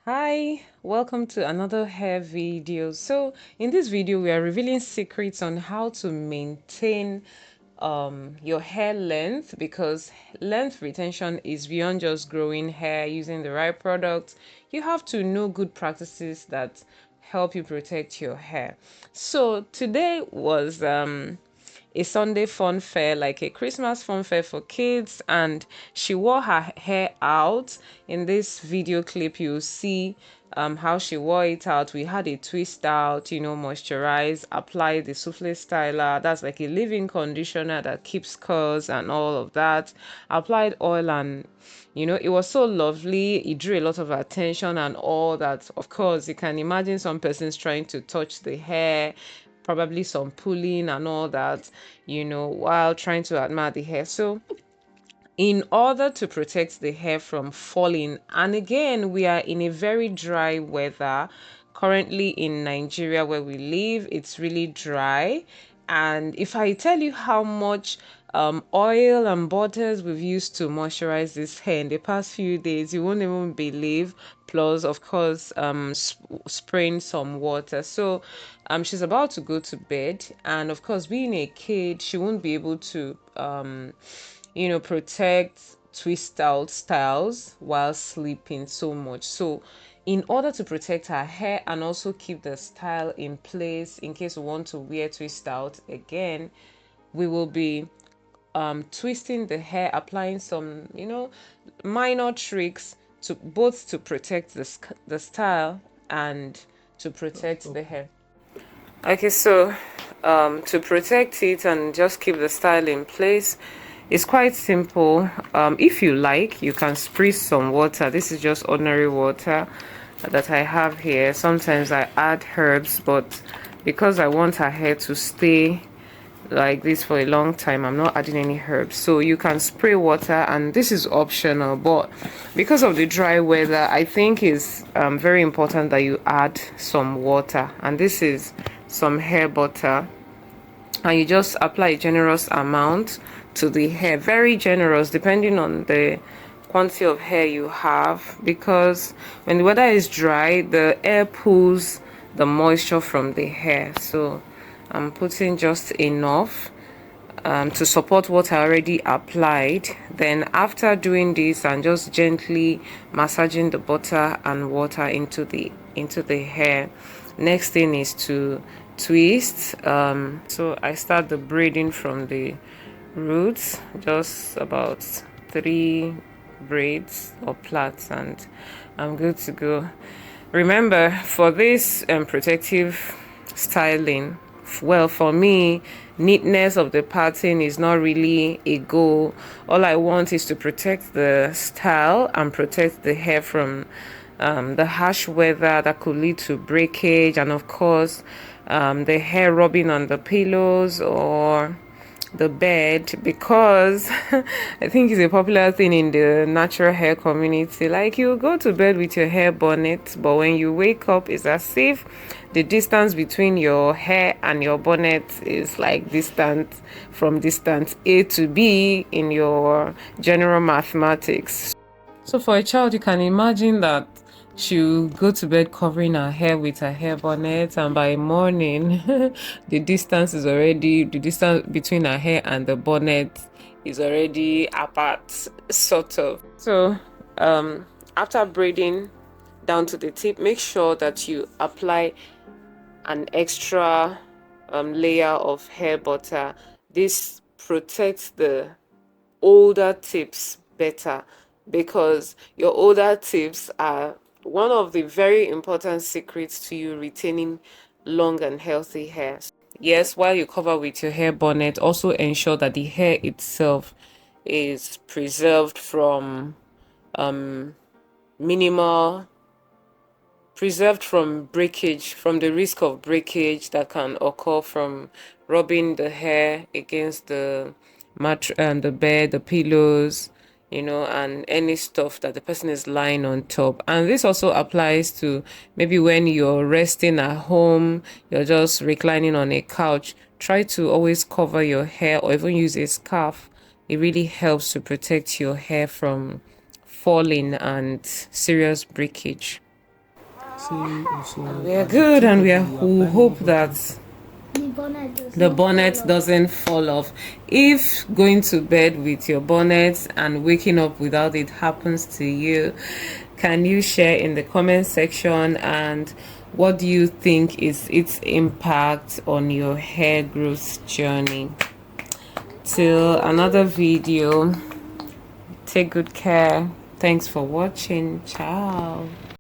Hi, welcome to another hair video. So in this video we are revealing secrets on how to maintain your hair length, because length retention is beyond just growing hair using the right products. You have to know good practices that help you protect your hair. So today was a Sunday fun fair, like a Christmas fun fair for kids, and she wore her hair out. In this video clip, you'll see how she wore it out. We had a twist out, moisturize, apply the souffle styler. That's like a leave-in conditioner that keeps curls and all of that. Applied oil, and it was so lovely. It drew a lot of attention and all that. Of course, you can imagine some persons trying to touch the hair, probably some pulling and all that, while trying to admire the hair. So in order to protect the hair from falling, and again, we are in a very dry weather currently in Nigeria where we live. It's really dry, and if I tell you how much oil and butters we've used to moisturize this hair in the past few days, you won't even believe. Plus, of course, spraying some water. So she's about to go to bed, and of course, being a kid, she won't be able to protect twist out styles while sleeping so much. So in order to protect her hair and also keep the style in place in case we want to wear twist out again, we will be twisting the hair, applying some minor tricks to both to protect the style and to protect the hair. Okay, so to protect it and just keep the style in place, it's quite simple. If you like, you can spray some water. This is just ordinary water that I have here. Sometimes I add herbs, but because I want her hair to stay like this for a long time, I'm not adding any herbs. So you can spray water, and this is optional, but because of the dry weather, I think it's very important that you add some water. And this is some hair butter, and you just apply a generous amount to the hair, very generous depending on the quantity of hair you have, because when the weather is dry, the air pulls the moisture from the hair. So I'm putting just enough to support what I already applied. Then after doing this, I'm just gently massaging the butter and water into the hair. Next thing is to twist. So I start the braiding from the roots, just about 3 braids or plaits, and I'm good to go. Remember, for this protective styling, well, for me, neatness of the pattern is not really a goal. All I want is to protect the style and protect the hair from the harsh weather that could lead to breakage, and of course the hair rubbing on the pillows or the bed, because I think it's a popular thing in the natural hair community. Like, you go to bed with your hair bonnet, but when you wake up, it's as if the distance between your hair and your bonnet is like distance from distance A to B in your general mathematics. So for a child, you can imagine that she'll go to bed covering her hair with her hair bonnet, and by morning the distance between her hair and the bonnet is already apart, sort of. So after braiding down to the tip, make sure that you apply an extra layer of hair butter. This protects the older tips better, because your older tips are one of the very important secrets to you retaining long and healthy hair. Yes, while you cover with your hair bonnet, also ensure that the hair itself is preserved from minimal preserved from breakage, from the risk of breakage that can occur from rubbing the hair against the mat and the bed, the pillows, and any stuff that the person is lying on top. And this also applies to maybe when you're resting at home, you're just reclining on a couch. Try to always cover your hair or even use a scarf. It really helps to protect your hair from falling and serious breakage. We are good, and we hope that the bonnet doesn't fall off. If going to bed with your bonnet and waking up without it happens to you, can you share in the comment section? And what do you think is its impact on your hair growth journey? Till another video, take good care. Thanks for watching. Ciao.